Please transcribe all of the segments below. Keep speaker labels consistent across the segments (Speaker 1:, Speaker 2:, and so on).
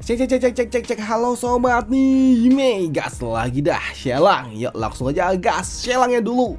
Speaker 1: Cek, halo sobat nih, gas lagi dah, Shelang. Yuk langsung aja gas Shelangnya dulu.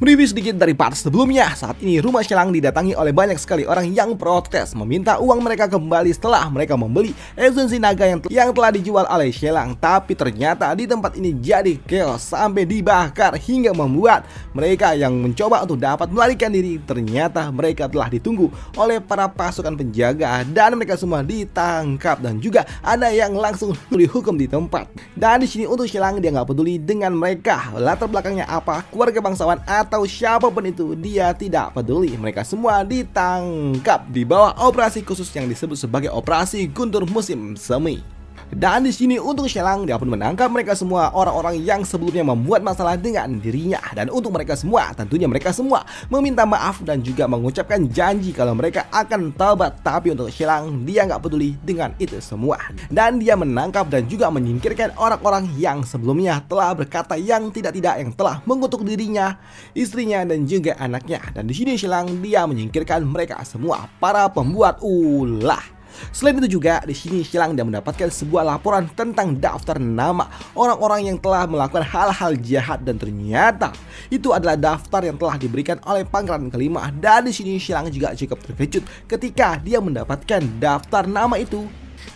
Speaker 1: Mereview sedikit dari part sebelumnya. Saat ini rumah Shelang didatangi oleh banyak sekali orang yang protes, meminta uang mereka kembali setelah mereka membeli esensi naga yang telah dijual oleh Shelang. Tapi ternyata di tempat ini jadi chaos sampai dibakar, hingga membuat mereka yang mencoba untuk dapat melarikan diri, ternyata mereka telah ditunggu oleh para pasukan penjaga dan mereka semua ditangkap, dan juga ada yang langsung dihukum di tempat. Dan di sini untuk Shelang, dia nggak peduli dengan mereka latar belakangnya apa, keluarga bangsawan atau siapapun itu, dia tidak peduli. Mereka semua ditangkap di bawah operasi khusus yang disebut sebagai operasi Guntur musim semi. Dan di sini untuk Shelang, dia pun menangkap mereka semua, orang-orang yang sebelumnya membuat masalah dengan dirinya. Dan untuk mereka semua, tentunya mereka semua meminta maaf dan juga mengucapkan janji kalau mereka akan taubat. Tapi untuk Shelang, dia nggak peduli dengan itu semua. Dan dia menangkap dan juga menyingkirkan orang-orang yang sebelumnya telah berkata yang tidak-tidak, yang telah mengutuk dirinya, istrinya, dan juga anaknya. Dan di sini Shelang, dia menyingkirkan mereka semua, para pembuat ulah. Selain itu juga di sini Shelang dia mendapatkan sebuah laporan tentang daftar nama orang-orang yang telah melakukan hal-hal jahat, dan ternyata itu adalah daftar yang telah diberikan oleh Pangeran Kelima. Dan di sini Shelang juga cukup terkejut ketika dia mendapatkan daftar nama itu.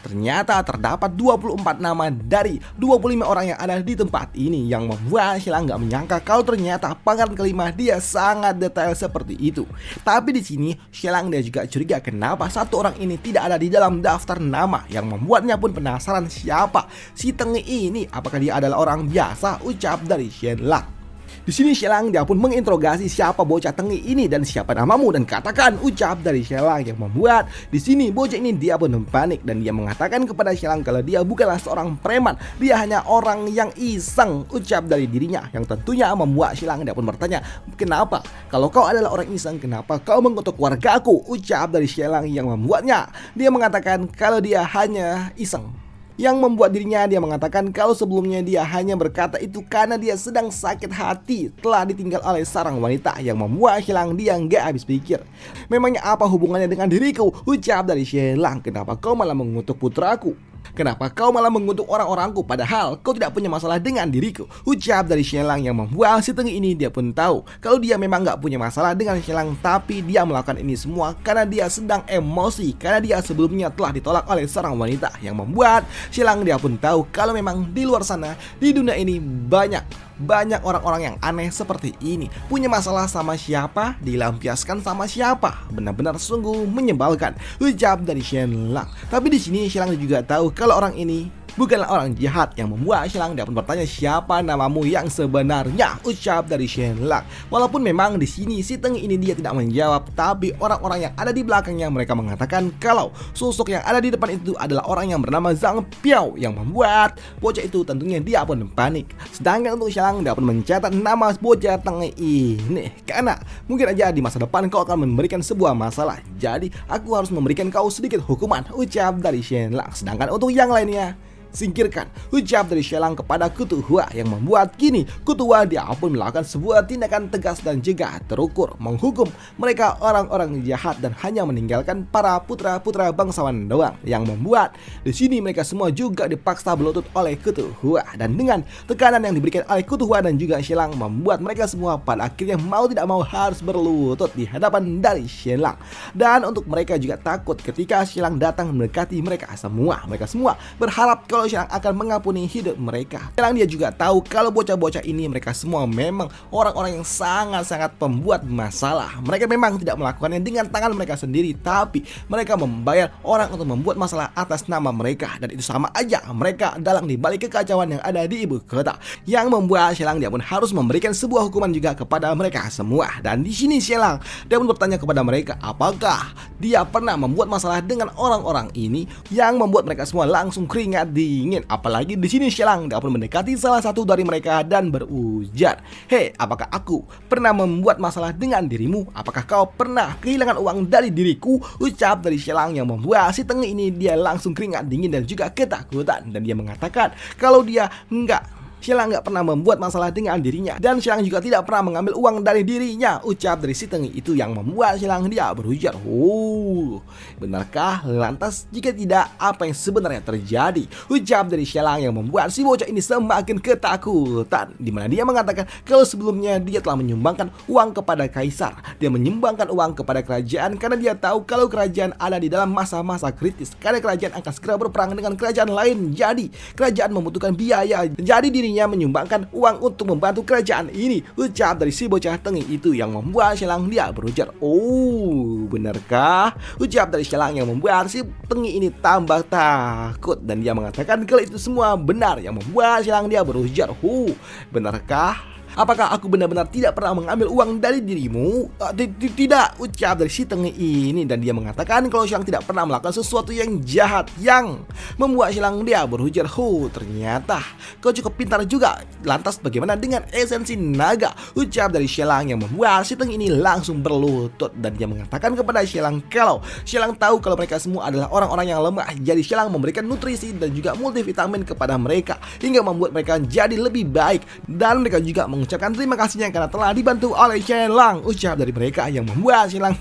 Speaker 1: Ternyata terdapat 24 nama dari 25 orang yang ada di tempat ini, yang membuat Shelang nggak menyangka kalau ternyata Pangeran Kelima dia sangat detail seperti itu. Tapi di sini Shelang dia juga curiga kenapa satu orang ini tidak ada di dalam daftar nama, yang membuatnya pun penasaran siapa si Tengi ini. Apakah dia adalah orang biasa? Ucap dari Shelang. Di sini Shelang dia pun menginterogasi siapa bocah Tengi ini dan siapa namamu, dan katakan, ucap dari Shelang, yang membuat di sini bocah ini dia pun panik dan dia mengatakan kepada Shelang kalau dia bukanlah seorang preman, dia hanya orang yang iseng, ucap dari dirinya, yang tentunya membuat Shelang dia pun bertanya, kenapa kalau kau adalah orang iseng, kenapa kau mengutuk wargaku, ucap dari Shelang, yang membuatnya dia mengatakan kalau dia hanya iseng. Yang membuat dirinya dia mengatakan kalau sebelumnya dia hanya berkata itu karena dia sedang sakit hati telah ditinggal oleh seorang wanita, yang membuat Shelang dia nggak habis pikir. Memangnya apa hubungannya dengan diriku? Ucap dari Shelang, kenapa kau malah mengutuk putraku? Kenapa kau malah mengutuk orang-orangku padahal kau tidak punya masalah dengan diriku? Ucap dari Shelang, yang membuat si Tengi ini dia pun tahu kalau dia memang nggak punya masalah dengan Shelang, tapi dia melakukan ini semua karena dia sedang emosi, karena dia sebelumnya telah ditolak oleh seorang wanita, yang membuat Shelang dia pun tahu kalau memang di luar sana, di dunia ini banyak orang-orang yang aneh seperti ini, punya masalah sama siapa, dilampiaskan sama siapa. Benar-benar sungguh menyebalkan, ucap dari Shelang. Tapi di sini Shelang juga tahu kalau orang ini bukanlah orang jahat, yang membuat Shelang dapat bertanya siapa namamu yang sebenarnya, ucap dari Shelang. Walaupun memang di sini si Tengi ini dia tidak menjawab, tapi orang-orang yang ada di belakangnya mereka mengatakan kalau sosok yang ada di depan itu adalah orang yang bernama Zhang Piao, yang membuat bocah itu tentunya dia pun panik. Sedangkan untuk Shelang dapat mencatat nama bocah Tengi ini karena mungkin aja di masa depan kau akan memberikan sebuah masalah, jadi aku harus memberikan kau sedikit hukuman, ucap dari Shelang. Sedangkan untuk yang lainnya singkirkan, ucap dari Shelang kepada Kutuhua, yang membuat kini Kutuhua dia pun melakukan sebuah tindakan tegas dan juga terukur, menghukum mereka orang-orang jahat dan hanya meninggalkan para putra-putra bangsawan doang, yang membuat di sini mereka semua juga dipaksa berlutut oleh Kutuhua. Dan dengan tekanan yang diberikan oleh Kutuhua dan juga Shelang, membuat mereka semua pada akhirnya mau tidak mau harus berlutut di hadapan dari Shelang. Dan untuk mereka juga takut ketika Shelang datang mendekati mereka semua berharap kalau Shelang akan mengampuni hidup mereka. Shelang dia juga tahu kalau bocah-bocah ini mereka semua memang orang-orang yang sangat-sangat pembuat masalah. Mereka memang tidak melakukannya dengan tangan mereka sendiri, tapi mereka membayar orang untuk membuat masalah atas nama mereka, dan itu sama aja mereka dalang di balik kekacauan yang ada di ibu kota, yang membuat Shelang dia pun harus memberikan sebuah hukuman juga kepada mereka semua. Dan di sini Shelang dia pun bertanya kepada mereka apakah dia pernah membuat masalah dengan orang-orang ini, yang membuat mereka semua langsung keringat dingin. Apalagi di sini Shelang dapat mendekati salah satu dari mereka dan berujar, "Hei, apakah aku pernah membuat masalah dengan dirimu? Apakah kau pernah kehilangan uang dari diriku?" Ucap dari Shelang, yang membuat si Tengi ini dia langsung keringat dingin dan juga ketakutan, dan dia mengatakan kalau dia enggak Xialang nggak pernah membuat masalah dengan dirinya, dan Xialang juga tidak pernah mengambil uang dari dirinya, ucap dari si Tengi itu yang membuat Xialang dia berujar, "Oh, benarkah? Lantas jika tidak, apa yang sebenarnya terjadi?" Ucap dari Xialang yang membuat si bocah ini semakin ketakutan, di mana dia mengatakan kalau sebelumnya dia telah menyumbangkan uang kepada kaisar. Dia menyumbangkan uang kepada kerajaan karena dia tahu kalau kerajaan ada di dalam masa-masa kritis, karena kerajaan akan segera berperang dengan kerajaan lain. Jadi kerajaan membutuhkan biaya, jadi dirinya menyumbangkan uang untuk membantu kerajaan ini, ucap dari si bocah Tengi itu yang membuat Xialang dia berujar, "Oh, benarkah?" Ucap dari Xialang yang membuat si Tengi ini tambah takut, dan dia mengatakan kalau itu semua benar, yang membuat Xialang dia berujar, "Benarkah? Apakah aku benar-benar tidak pernah mengambil uang dari dirimu?" Tidak, ucap dari si Tengi ini, dan dia mengatakan kalau Xialang tidak pernah melakukan sesuatu yang jahat, yang membuat Xialang dia berujar, ternyata kau cukup pintar juga. Lantas bagaimana dengan esensi naga? Ucap dari Xialang yang membuat si Tengi ini langsung berlutut, dan dia mengatakan kepada Xialang kalau Xialang tahu kalau mereka semua adalah orang-orang yang lemah. Jadi Xialang memberikan nutrisi dan juga multivitamin kepada mereka hingga membuat mereka jadi lebih baik, dan mereka juga mengucapkan terima kasihnya karena telah dibantu oleh Xialang. Ucap dari mereka yang membuat Xialang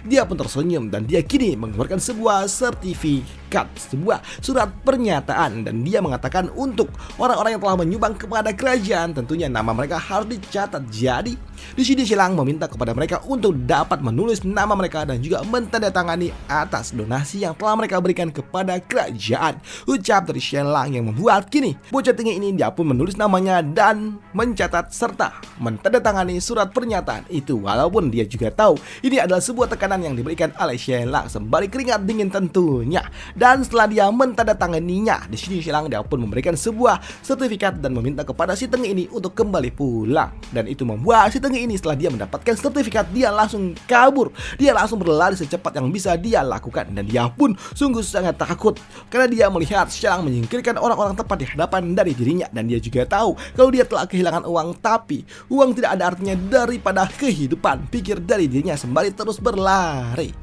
Speaker 1: dia pun tersenyum, dan dia kini mengeluarkan sebuah sertifikat, sebuah surat pernyataan, dan dia mengatakan untuk orang-orang yang telah menyumbang kepada kerajaan tentunya nama mereka harus dicatat. Jadi di sini Xialang meminta kepada mereka untuk dapat menulis nama mereka dan juga mentandatangani atas donasi yang telah mereka berikan kepada kerajaan. Ucap dari Xialang yang membuat kini bocah tinggi ini dia pun menulis namanya dan mencatat serta mentandatangani surat pernyataan itu, walaupun dia juga tahu ini adalah sebuah tekanan yang diberikan oleh Xialang sembari keringat dingin tentunya. Dan setelah dia mentandatanganinya, di sini Xialang dia pun memberikan sebuah sertifikat dan meminta kepada si Tengi ini untuk kembali pulang. Dan itu membuat si Tengi ini setelah dia mendapatkan sertifikat, dia langsung kabur, dia langsung berlari secepat yang bisa dia lakukan, dan dia pun sungguh sangat takut karena dia melihat Xialang menyingkirkan orang-orang tepat di hadapan dari dirinya, dan dia juga tahu kalau dia telah kehilangan uang, tapi uang tidak ada artinya daripada kehidupan, pikir dari dirinya sembari terus berlari.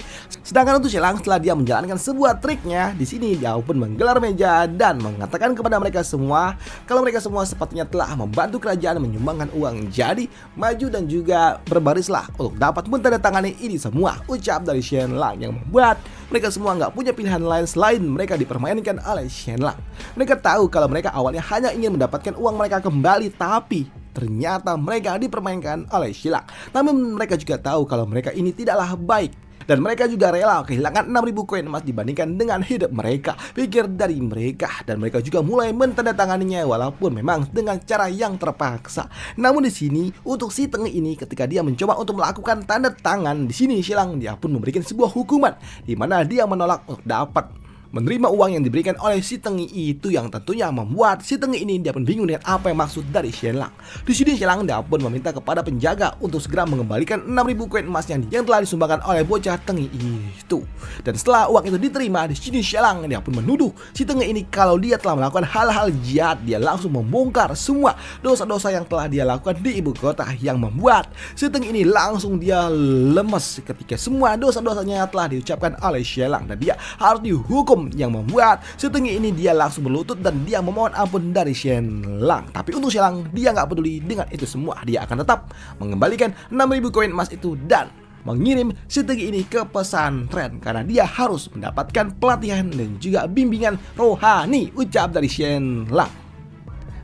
Speaker 1: Sedangkan untuk Xialang setelah dia menjalankan sebuah triknya, di sini dia pun menggelar meja dan mengatakan kepada mereka semua kalau mereka semua sepatutnya telah membantu kerajaan menyumbangkan uang. Jadi maju dan juga berbarislah untuk dapat mentandatangani ini semua, ucap dari Xialang yang membuat mereka semua nggak punya pilihan lain selain mereka dipermainkan oleh Xialang. Mereka tahu kalau mereka awalnya hanya ingin mendapatkan uang mereka kembali, tapi ternyata mereka dipermainkan oleh Xialang. Namun mereka juga tahu kalau mereka ini tidaklah baik, dan mereka juga rela kehilangan 6.000 koin emas dibandingkan dengan hidup mereka, pikir dari mereka. Dan mereka juga mulai mentandatanganinya walaupun memang dengan cara yang terpaksa. Namun di sini untuk si Tengi ini ketika dia mencoba untuk melakukan tanda tangan, di sini Xialang dia pun memberikan sebuah hukuman di mana dia menolak untuk dapat menerima uang yang diberikan oleh si Tengi itu, yang tentunya membuat si Tengi ini dia pun bingung dengan apa yang maksud dari Xialang. Di sini Xialang dia pun meminta kepada penjaga untuk segera mengembalikan 6.000 koin emas yang telah disumbangkan oleh bocah Tengi itu. Dan setelah uang itu diterima, di sini Xialang dia pun menuduh si Tengi ini kalau dia telah melakukan hal-hal jahat. Dia langsung membongkar semua dosa-dosa yang telah dia lakukan di ibu kota, yang membuat si Tengi ini langsung dia lemes ketika semua dosa-dosanya telah diucapkan oleh Xialang, dan dia harus dihukum, yang membuat si Tengi ini dia langsung berlutut dan dia memohon ampun dari Xialang. Tapi untuk Xialang dia nggak peduli dengan itu semua, dia akan tetap mengembalikan 6.000 koin emas itu dan mengirim si Tengi ini ke pesantren karena dia harus mendapatkan pelatihan dan juga bimbingan rohani, ucap dari Xialang.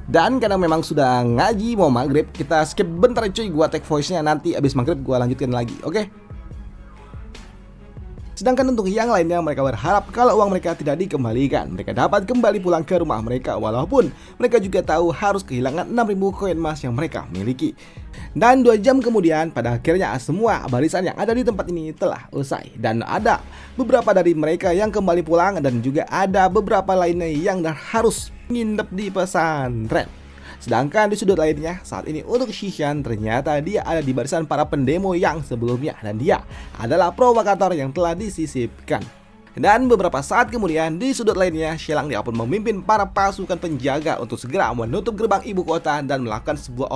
Speaker 1: Dan karena memang sudah ngaji mau maghrib, kita skip bentar cuy, gua take voice-nya, nanti abis maghrib gua lanjutkan lagi, oke? Sedangkan untuk yang lainnya, mereka berharap kalau uang mereka tidak dikembalikan, mereka dapat kembali pulang ke rumah mereka, walaupun mereka juga tahu harus kehilangan 6.000 koin emas yang mereka miliki. Dan 2 jam kemudian, pada akhirnya semua barisan yang ada di tempat ini telah usai, dan ada beberapa dari mereka yang kembali pulang, dan juga ada beberapa lainnya yang harus nginep di pesantren. Sedangkan di sudut lainnya, saat ini untuk Xishan ternyata dia ada di barisan para pendemo yang sebelumnya, dan dia adalah provokator yang telah disisipkan. Dan beberapa saat kemudian di sudut lainnya, Shelang dia pun memimpin para pasukan penjaga untuk segera menutup gerbang ibu kota dan melakukan sebuah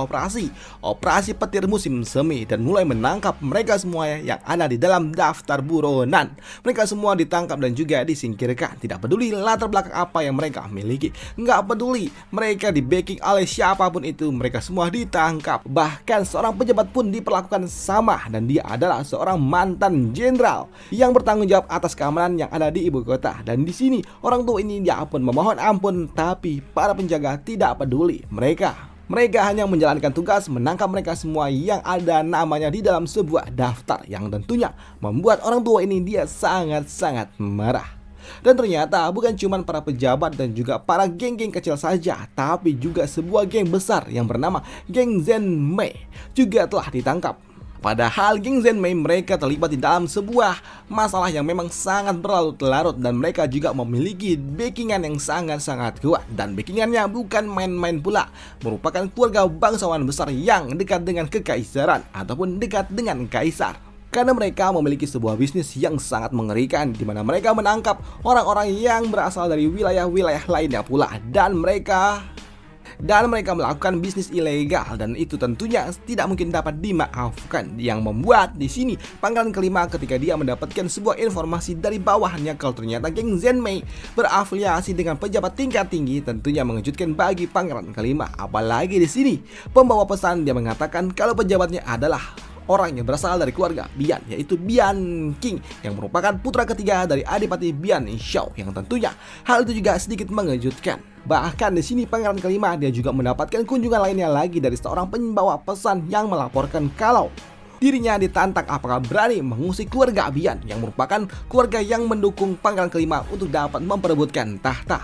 Speaker 1: operasi petir musim semi dan mulai menangkap mereka semua yang ada di dalam daftar buronan. Mereka semua ditangkap dan juga disingkirkan. Tidak peduli latar belakang apa yang mereka miliki, nggak peduli mereka di backing oleh siapapun itu, mereka semua ditangkap. Bahkan seorang pejabat pun diperlakukan sama, dan dia adalah seorang mantan jenderal yang bertanggung jawab atas keamanan yang ada di ibu kota. Dan di sini orang tua ini dia pun memohon ampun, tapi para penjaga tidak peduli. Mereka hanya menjalankan tugas menangkap mereka semua yang ada namanya di dalam sebuah daftar, yang tentunya membuat orang tua ini dia sangat-sangat marah. Dan ternyata bukan cuma para pejabat dan juga para geng-geng kecil saja, tapi juga sebuah geng besar yang bernama geng Zenmei juga telah ditangkap. Padahal geng Zenmei mereka terlibat di dalam sebuah masalah yang memang sangat berlarut-larut, dan mereka juga memiliki backingan yang sangat-sangat kuat. Dan backingannya bukan main-main pula, merupakan keluarga bangsawan besar yang dekat dengan kekaisaran ataupun dekat dengan kaisar. Karena mereka memiliki sebuah bisnis yang sangat mengerikan, di mana mereka menangkap orang-orang yang berasal dari wilayah-wilayah lainnya pula, dan mereka melakukan bisnis ilegal, dan itu tentunya tidak mungkin dapat dimaafkan. Yang membuat di sini Pangeran Kelima ketika dia mendapatkan sebuah informasi dari bawahnya kalau ternyata geng Zenmei berafiliasi dengan pejabat tingkat tinggi, tentunya mengejutkan bagi Pangeran Kelima. Apalagi di sini pembawa pesan dia mengatakan kalau pejabatnya adalah orang yang berasal dari keluarga Bian, yaitu Bian King, yang merupakan putra ketiga dari Adipati Bian Shao, yang tentunya hal itu juga sedikit mengejutkan. Bahkan di sini Pangeran Kelima dia juga mendapatkan kunjungan lainnya lagi dari seorang pembawa pesan yang melaporkan kalau dirinya ditantang apakah berani mengusik keluarga Bian, yang merupakan keluarga yang mendukung Pangeran Kelima untuk dapat memperebutkan tahta.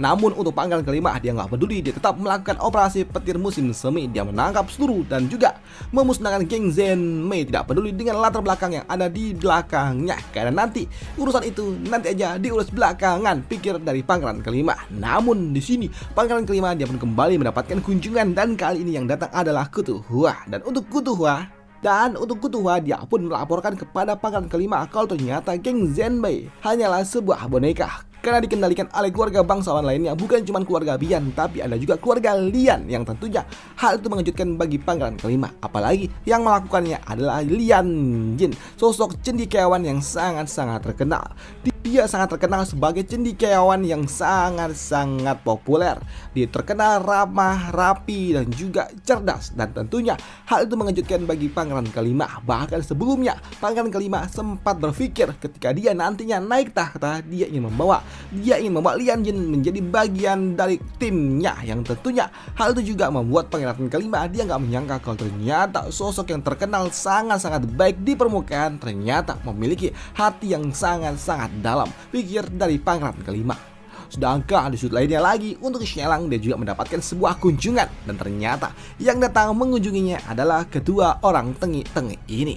Speaker 1: Namun untuk Pangeran Kelima dia nggak peduli, dia tetap melakukan operasi petir musim semi. Dia menangkap seluruh dan juga memusnahkan geng Zenmei, tidak peduli dengan latar belakang yang ada di belakangnya, karena nanti urusan itu nanti aja diurus belakangan, pikir dari Pangeran Kelima. Namun di sini Pangeran Kelima dia pun kembali mendapatkan kunjungan, dan kali ini yang datang adalah Kutu Hua. Dan untuk Kutu Hua dia pun melaporkan kepada Pangeran Kelima kalau ternyata geng Zenmei hanyalah sebuah boneka, karena dikendalikan oleh keluarga bangsawan lainnya, bukan cuma keluarga Bian, tapi ada juga keluarga Lian, yang tentunya hal itu mengejutkan bagi Pangeran Kelima. Apalagi yang melakukannya adalah Lian Jin, sosok cendekiawan yang sangat-sangat terkenal. Dia sangat terkenal sebagai cendekiawan yang sangat-sangat populer. Dia terkenal ramah, rapi, dan juga cerdas, dan tentunya hal itu mengejutkan bagi Pangeran Kelima. Bahkan sebelumnya Pangeran Kelima sempat berpikir ketika dia nantinya naik tahta, dia ingin membawa Lian Jin menjadi bagian dari timnya, yang tentunya hal itu juga membuat Pangeran Kelima dia nggak menyangka kalau ternyata sosok yang terkenal sangat-sangat baik di permukaan ternyata memiliki hati yang sangat-sangat dalam, pikir dari Pangeran Kelima. Sedangkan di sudut lainnya lagi untuk Shelang dia juga mendapatkan sebuah kunjungan, dan ternyata yang datang mengunjunginya adalah kedua orang tengi-tengi ini,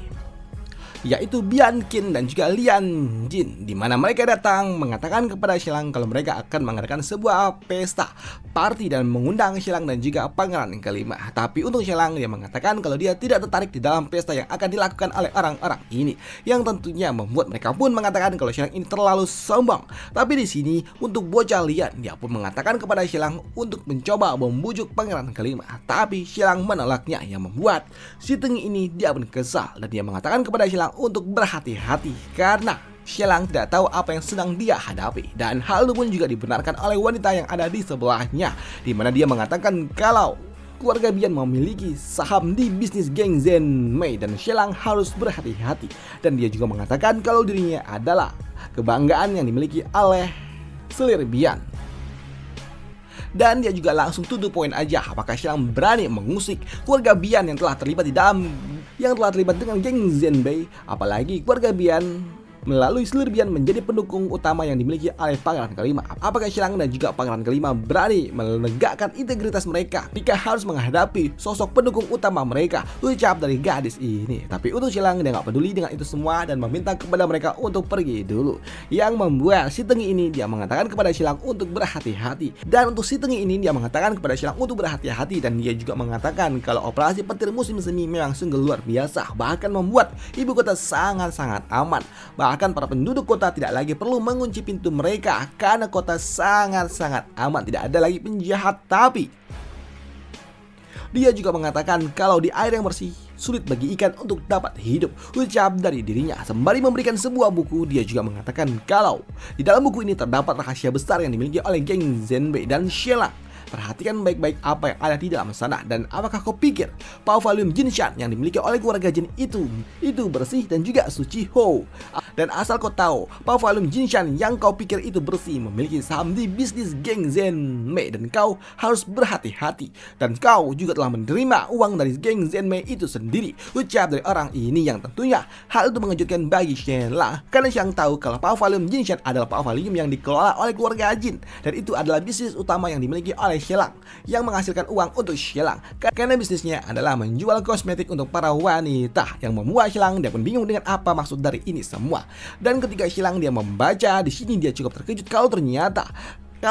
Speaker 1: yaitu Bian Qin dan juga Lian Jin, di mana mereka datang mengatakan kepada Shelang kalau mereka akan mengadakan sebuah pesta party dan mengundang Shelang dan juga Pangeran Kelima. Tapi untuk Shelang dia mengatakan kalau dia tidak tertarik di dalam pesta yang akan dilakukan oleh orang-orang ini, yang tentunya membuat mereka pun mengatakan kalau Shelang ini terlalu sombong. Tapi di sini untuk bocah Lian dia pun mengatakan kepada Shelang untuk mencoba membujuk Pangeran Kelima, tapi Shelang menolaknya, yang membuat si tengi ini dia pun kesal, dan dia mengatakan kepada Shelang untuk berhati-hati karena Shelang tidak tahu apa yang sedang dia hadapi. Dan hal itu pun juga dibenarkan oleh wanita yang ada di sebelahnya, di mana dia mengatakan kalau keluarga Bian memiliki saham di bisnis geng Zenmei dan Shelang harus berhati-hati. Dan dia juga mengatakan kalau dirinya adalah kebanggaan yang dimiliki oleh selir Bian. Dan dia juga langsung to the point aja, apakah Shelang berani mengusik keluarga Bian yang telah terlibat dengan geng Zenmei, apalagi keluarga Bian melalui selir Bian menjadi pendukung utama yang dimiliki oleh Pangeran Kelima. Apakah Shelang dan juga Pangeran Kelima berani menegakkan integritas mereka jika harus menghadapi sosok pendukung utama mereka, ucap dari gadis ini. Tapi untuk Shelang dia nggak peduli dengan itu semua dan meminta kepada mereka untuk pergi dulu, yang membuat si tengi ini dia mengatakan kepada Shelang untuk berhati-hati. Dan untuk si tengi ini dia mengatakan kepada Shelang untuk berhati-hati, dan dia juga mengatakan kalau operasi petir musim semi memang sungguh luar biasa, bahkan membuat ibu kota sangat-sangat aman. Bahkan para penduduk kota tidak lagi perlu mengunci pintu mereka karena kota sangat-sangat aman, tidak ada lagi penjahat. Tapi dia juga mengatakan kalau di air yang bersih sulit bagi ikan untuk dapat hidup, ucap dari dirinya. Sembari memberikan sebuah buku, dia juga mengatakan kalau di dalam buku ini terdapat rahasia besar yang dimiliki oleh geng Zenbei dan Shelang. Perhatikan baik-baik apa yang ada di dalam sana. Dan apakah kau pikir Pauvalium Jinshan yang dimiliki oleh keluarga Jin itu bersih dan juga suci? Ho. Dan asal kau tahu, Pauvalium Jinshan yang kau pikir itu bersih memiliki saham di bisnis geng Zenmei, dan kau harus berhati-hati. Dan kau juga telah menerima uang dari geng Zenmei itu sendiri, ucap dari orang ini, yang tentunya hal itu mengejutkan bagi Shelang. Karena Shelang tahu kalau Pauvalium Jinshan adalah Pauvalium yang dikelola oleh keluarga Jin, dan itu adalah bisnis utama yang dimiliki oleh Shelang, yang menghasilkan uang untuk Shelang karena bisnisnya adalah menjual kosmetik untuk para wanita, yang membuat Shelang dia pun bingung dengan apa maksud dari ini semua. Dan ketika Shelang dia membaca di sini, dia cukup terkejut kalau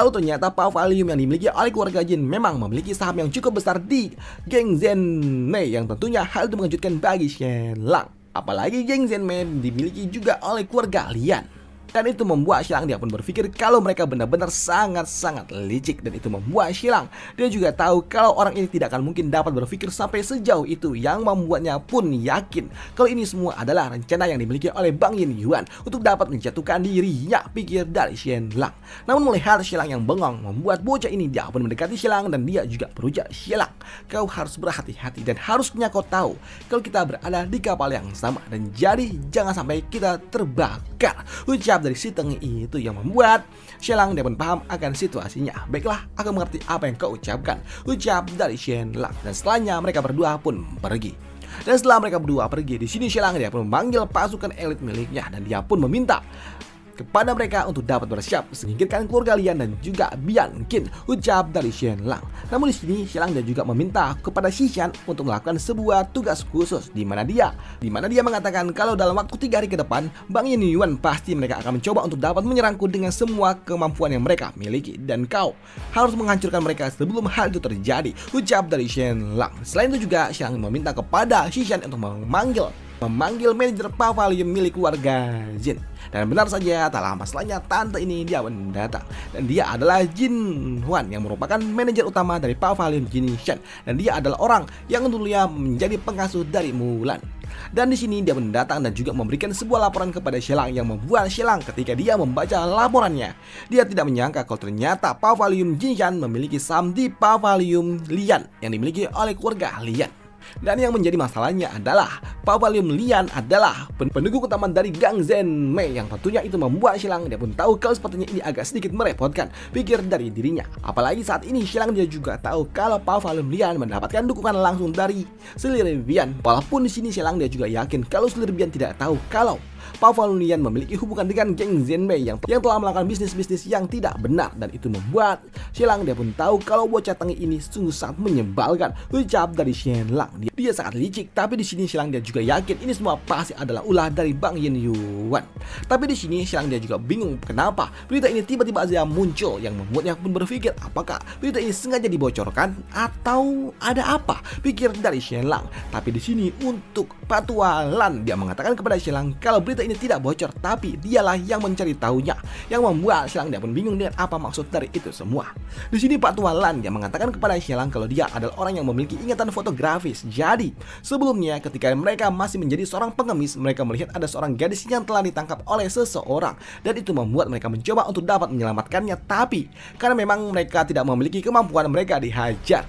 Speaker 1: ternyata Pauvalium yang dimiliki oleh keluarga Jin memang memiliki saham yang cukup besar di geng Zenmei, yang tentunya hal itu mengejutkan bagi Shelang. Apalagi geng Zenmei dimiliki juga oleh keluarga Lian. Dan itu membuat Shelang dia pun berpikir kalau mereka benar-benar sangat-sangat licik. Dan itu membuat Shelang dia juga tahu kalau orang ini tidak akan mungkin dapat berpikir sampai sejauh itu, yang membuatnya pun yakin kalau ini semua adalah rencana yang dimiliki oleh Bang Yin Yuan untuk dapat menjatuhkan dirinya, pikir dari Shelang. Namun melihat Shelang yang bengong, membuat bocah ini dia pun mendekati Shelang dan dia juga berujar, Shelang, kau harus berhati-hati dan harusnya kau tahu kalau kita berada di kapal yang sama, dan jadi jangan sampai kita terbakar, ucap dari si Tengi itu, yang membuat Shelang dia pun paham akan situasinya. Baiklah, aku mengerti apa yang kau ucapkan, ucap dari Shelang. Dan setelahnya mereka berdua pun pergi. Dan setelah mereka berdua pergi, di sini Shelang dia pun memanggil pasukan elit miliknya, dan dia pun meminta kepada mereka untuk dapat bersiap menyingkirkan keluarga Lian dan juga Bian Qin, ucap dari Shelang. Namun di sini Shelang dia juga meminta kepada Xishan untuk melakukan sebuah tugas khusus, di mana dia mengatakan kalau dalam waktu 3 hari ke depan Bang Yin Yuan pasti mereka akan mencoba untuk dapat menyerangku dengan semua kemampuan yang mereka miliki, dan kau harus menghancurkan mereka sebelum hal itu terjadi, ucap dari Shelang. Selain itu juga Shelang meminta kepada Xishan untuk memanggil manajer Pauvalium milik keluarga Jin. Dan benar saja, tak lama setelahnya tante ini dia mendatang, dan dia adalah Jin Huan yang merupakan manajer utama dari Pauvalium Jinshan, dan dia adalah orang yang dulunya menjadi pengasuh dari Mulan. Dan di sini dia mendatang dan juga memberikan sebuah laporan kepada Shelang, yang membuat Shelang ketika dia membaca laporannya, dia tidak menyangka kalau ternyata Pauvalium Jinshan memiliki saham di Pauvalium Lian yang dimiliki oleh keluarga Lian. Dan yang menjadi masalahnya adalah Pauvalium Lian adalah pendukung utama dari Gang Zenmei, yang tentunya itu membuat Shelang dia pun tahu kalau sepertinya ini agak sedikit merepotkan, pikir dari dirinya. Apalagi saat ini Shelang dia juga tahu kalau Pauvalium Lian mendapatkan dukungan langsung dari Selir Bian. Walaupun di sini Shelang dia juga yakin kalau Selir Bian tidak tahu kalau Pauvalium Lian memiliki hubungan dengan geng Zenmei yang telah melakukan bisnis-bisnis yang tidak benar, dan itu membuat Shelang dia pun tahu kalau bocah Tengi ini sungguh sangat menyebalkan, ucap dari Shelang. Dia sangat licik, tapi di sini Shelang dia juga yakin ini semua pasti adalah ulah dari Bang Yin Yuan. Tapi di sini Shelang dia juga bingung kenapa berita ini tiba-tiba saja muncul, yang membuatnya pun berpikir apakah berita ini sengaja dibocorkan atau ada apa, pikir dari Shelang. Tapi di sini untuk Patualan dia mengatakan kepada Shelang kalau berita ini tidak bocor, tapi dialah yang mencari tahunya, yang membuat Shelang dia pun bingung dengan apa maksud dari itu semua. Di sini Patualan dia mengatakan kepada Shelang kalau dia adalah orang yang memiliki ingatan fotografis. Jadi sebelumnya ketika mereka masih menjadi seorang pengemis, mereka melihat ada seorang gadis yang telah ditangkap oleh seseorang, dan itu membuat mereka mencoba untuk dapat menyelamatkannya, tapi karena memang mereka tidak memiliki kemampuan, mereka dihajar.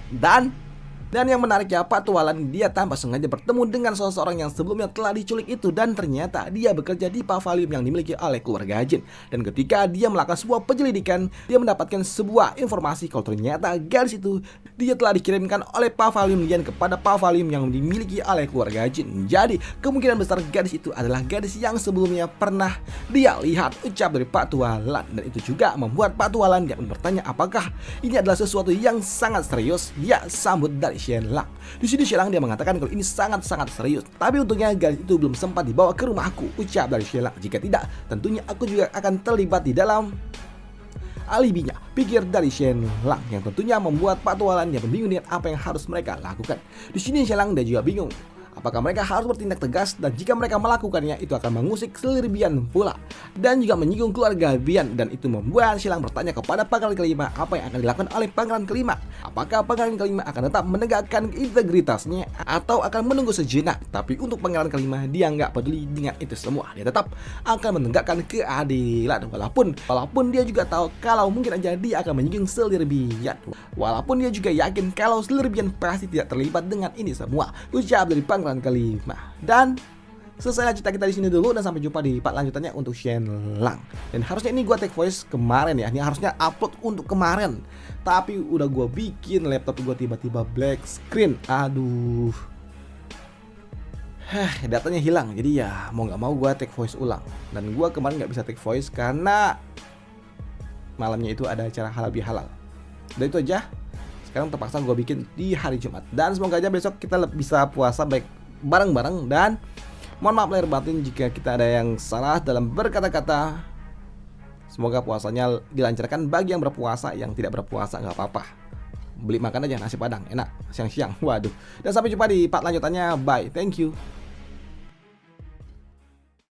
Speaker 1: Dan yang menariknya, Patualan dia tanpa sengaja bertemu dengan seseorang yang sebelumnya telah diculik itu, dan ternyata dia bekerja di Pauvalium yang dimiliki oleh keluarga Jin. Dan ketika dia melakukan sebuah penyelidikan, dia mendapatkan sebuah informasi kalau ternyata gadis itu dia telah dikirimkan oleh Pauvalium Lian kepada Pauvalium yang dimiliki oleh keluarga Jin. Jadi kemungkinan besar gadis itu adalah gadis yang sebelumnya pernah dia lihat, ucap dari Patualan. Dan itu juga membuat Patualan dia pun bertanya apakah ini adalah sesuatu yang sangat serius. Dia sambut dari Shelang. Di sini Shelang dia mengatakan kalau ini sangat-sangat serius. Tapi untungnya gadis itu belum sempat dibawa ke rumahku, ucap dari Shelang. Jika tidak, tentunya aku juga akan terlibat di dalam alibinya, pikir dari Shelang, yang tentunya membuat Patualan dia bingung dengan apa yang harus mereka lakukan. Di sini Shelang dia juga bingung Apakah mereka harus bertindak tegas, dan jika mereka melakukannya itu akan mengusik selir Bian pula dan juga menyinggung keluarga Bian, dan itu membuat Xialang bertanya kepada pangeran kelima apa yang akan dilakukan oleh pangeran kelima. Apakah pangeran kelima akan tetap menegakkan integritasnya atau akan menunggu sejenak? Tapi untuk pangeran kelima dia nggak peduli dengan itu semua, dia tetap akan menegakkan keadilan walaupun dia juga tahu kalau mungkin aja dia akan menyinggung selir Bian, walaupun dia juga yakin kalau selir Bian pasti tidak terlibat dengan ini semua. Ucap dari pangeran kelima. Dan selesai cerita kita di sini dulu, dan sampai jumpa di part lanjutannya untuk Shenlang. Dan harusnya ini gue take voice kemarin ya, ini harusnya upload untuk kemarin, tapi udah gue bikin laptop gue tiba-tiba black screen. Aduh, datanya hilang, jadi ya mau nggak mau gue take voice ulang. Dan gue kemarin nggak bisa take voice karena malamnya itu ada acara halal bihalal. Dan itu aja. Sekarang terpaksa gue bikin di hari Jumat, dan semoga aja besok kita bisa puasa baik bareng-bareng. Dan mohon maaf lahir batin jika kita ada yang salah dalam berkata-kata. Semoga puasanya dilancarkan bagi yang berpuasa, yang tidak berpuasa nggak apa-apa, beli makan aja nasi padang enak siang-siang. Waduh. Dan sampai jumpa di part lanjutannya. Bye, thank you.